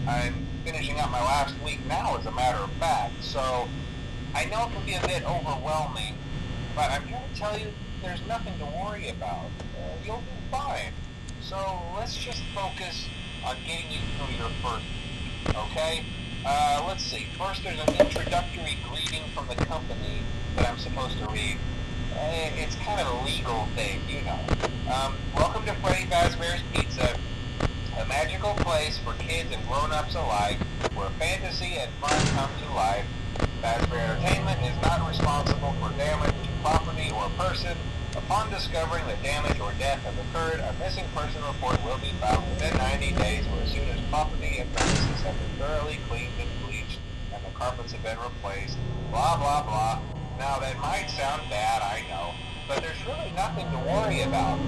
I'm finishing up my last week now, as a matter of fact, so I know it can be a bit overwhelming, but I'm here to tell you there's nothing to worry about. You'll do fine. So let's just focus on getting you through your first week, okay? Let's see. First, there's an introductory greeting from the company that I'm supposed to read. It's kind of a legal thing, you know. Welcome to Freddy Fazbear's Pizza, a magical place for kids and grown-ups alike, where fantasy and fun come to life. Fazbear Entertainment is not responsible for damage to property or person. Upon discovering that damage or death has occurred, a missing person report will be filed within 90 days or as soon as property and premises have been thoroughly cleaned and bleached and the carpets have been replaced. Blah, blah, blah. Now, that might sound bad, I know, but there's really nothing to worry about.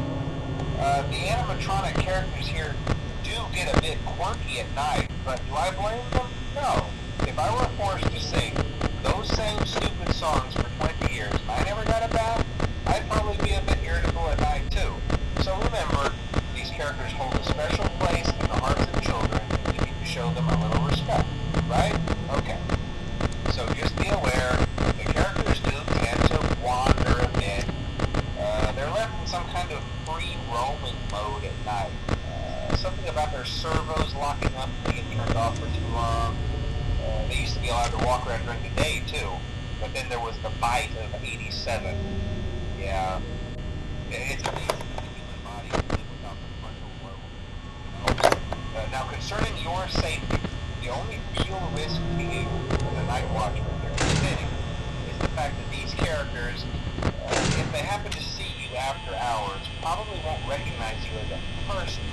The animatronic characters here do get a bit quirky at night, but do I blame them? No. If I were forced to sing those same stupid songs for 20 years and I never got a bath, I'd probably be a bit irritable at night too. So remember, these characters hold a special place in the hearts of children and you need to show them a little respect, right? Okay. So just be aware, the characters do tend to wander a bit. They're left in some kind of free roaming mode at night. Something about their servos locking up and being turned off for too long. They used to be allowed to walk around during the day too, but then there was the bite of '87. Yeah, it's amazing that the human body can live without the frontal lobe. Now, concerning your safety, the only real risk to you as a night watchman, if any, is the fact that these characters, if they happen to see you after hours, probably won't recognize you as a person.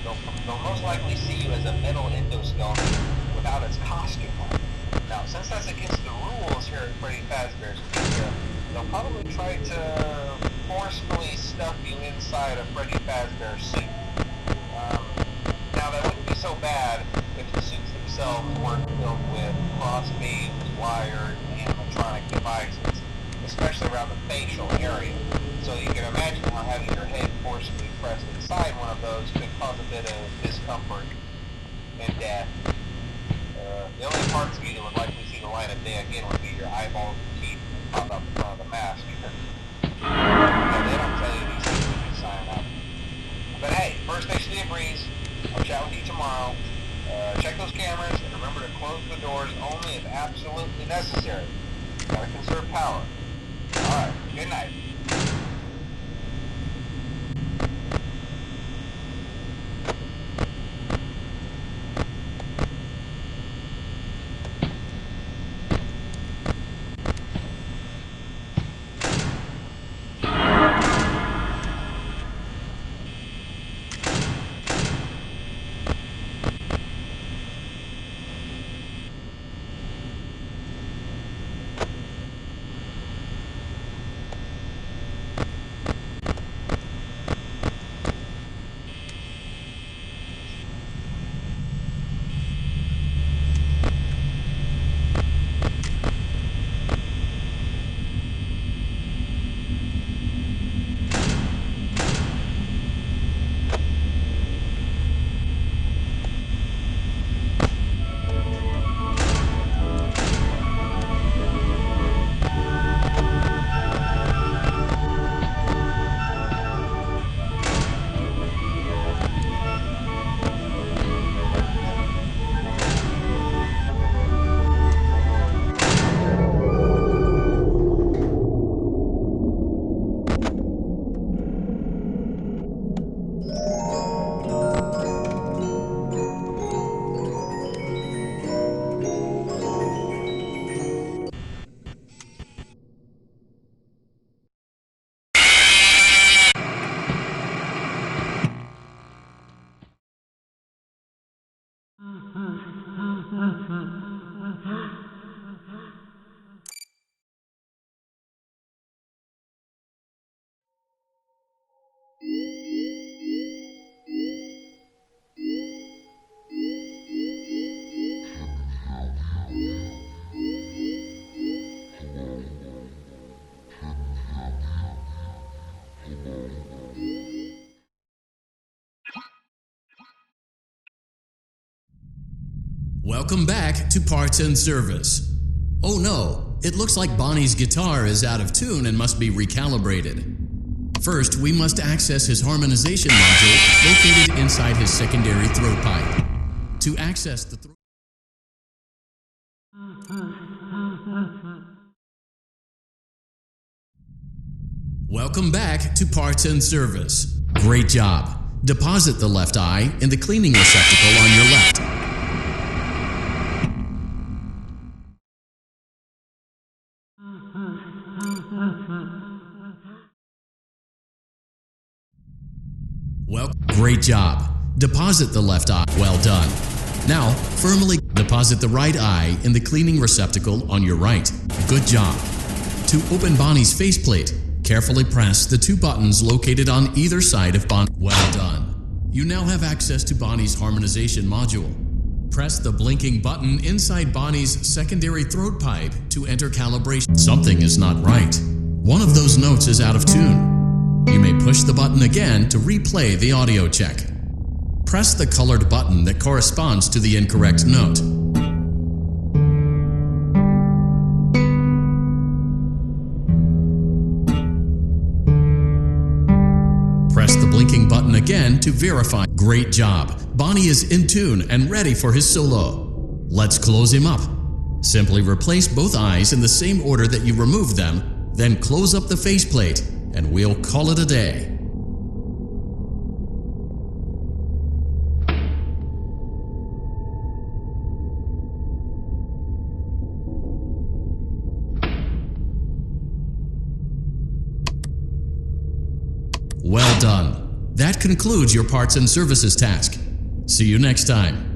They'll most likely see you as a metal endoskeleton without its costume on. Now, since that's against the rules here at Freddy Fazbear's Pizza, they'll probably try to forcefully stuff you inside a Freddy Fazbear suit. Now, that wouldn't be so bad if the suits themselves weren't filled with crossbeams, wires, and animatronic devices, especially around the facial area. So you can imagine how having your head forcibly pressed inside one of those could cause a bit of discomfort and death. The only parts of you that would likely see the light of day again would be your eyeballs and teeth that pop up in front of the mask. Yeah, they don't tell you these things when you sign up. But hey, first station of the breeze. I'll chat with you tomorrow. Check those cameras and remember to close the doors only if absolutely necessary. Gotta conserve power. Alright, good night. Welcome back to Parts and Service. Oh no, it looks like Bonnie's guitar is out of tune and must be recalibrated. First, we must access his harmonization module located inside his secondary throat pipe. To access the throat... Welcome back to Parts and Service. Great job. Deposit the left eye in the cleaning receptacle on your left. Well, great job. Deposit the left eye. Well done. Now, firmly deposit the right eye in the cleaning receptacle on your right. Good job. To open Bonnie's faceplate, carefully press the two buttons located on either side of Bonnie. Well done. You now have access to Bonnie's harmonization module. Press the blinking button inside Bonnie's secondary throat pipe to enter calibration. Something is not right. One of those notes is out of tune. You may push the button again to replay the audio check. Press the colored button that corresponds to the incorrect note. Press the blinking button again to verify. Great job! Bonnie is in tune and ready for his solo. Let's close him up. Simply replace both eyes in the same order that you removed them, then close up the faceplate, and we'll call it a day. Well done. That concludes your parts and services task. See you next time.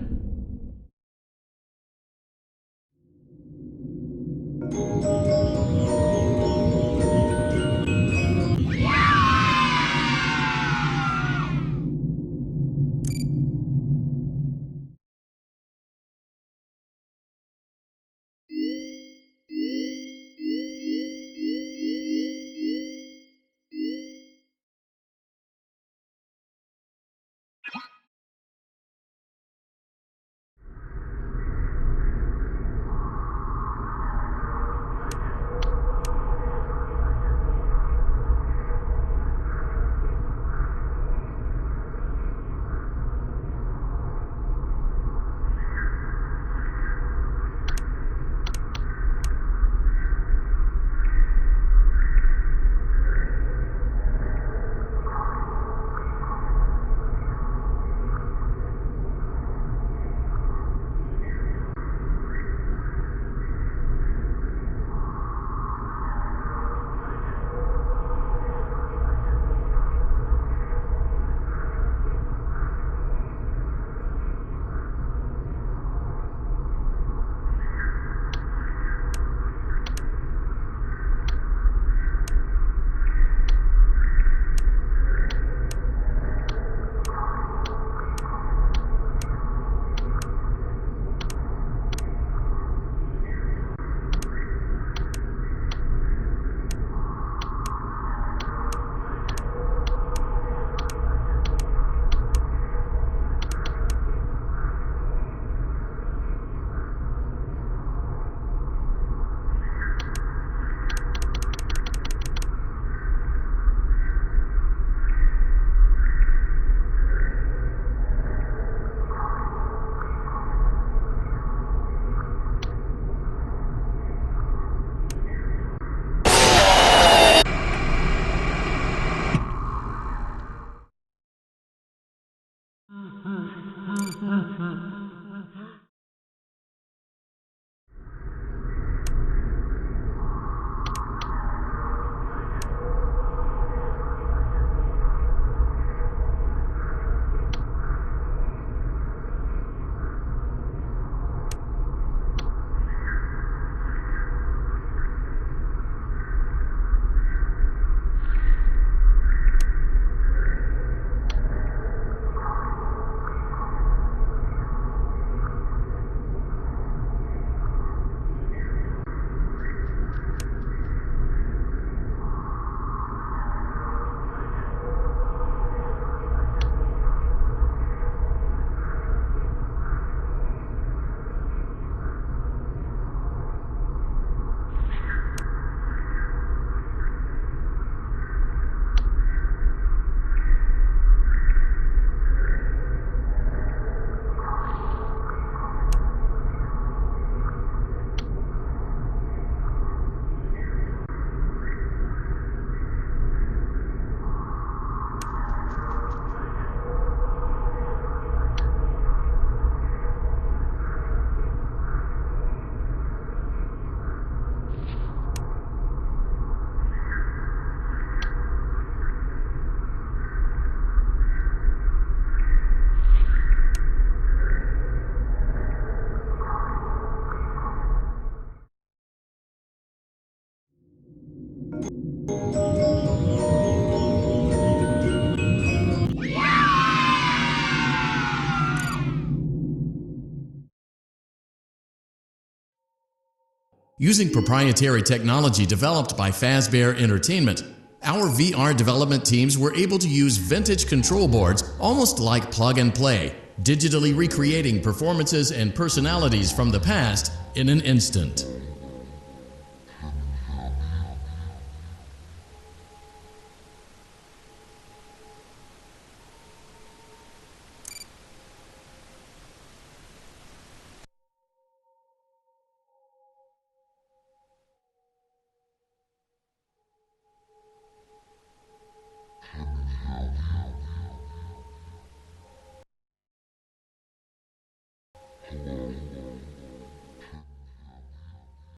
Using proprietary technology developed by Fazbear Entertainment, our VR development teams were able to use vintage control boards almost like plug and play, digitally recreating performances and personalities from the past in an instant.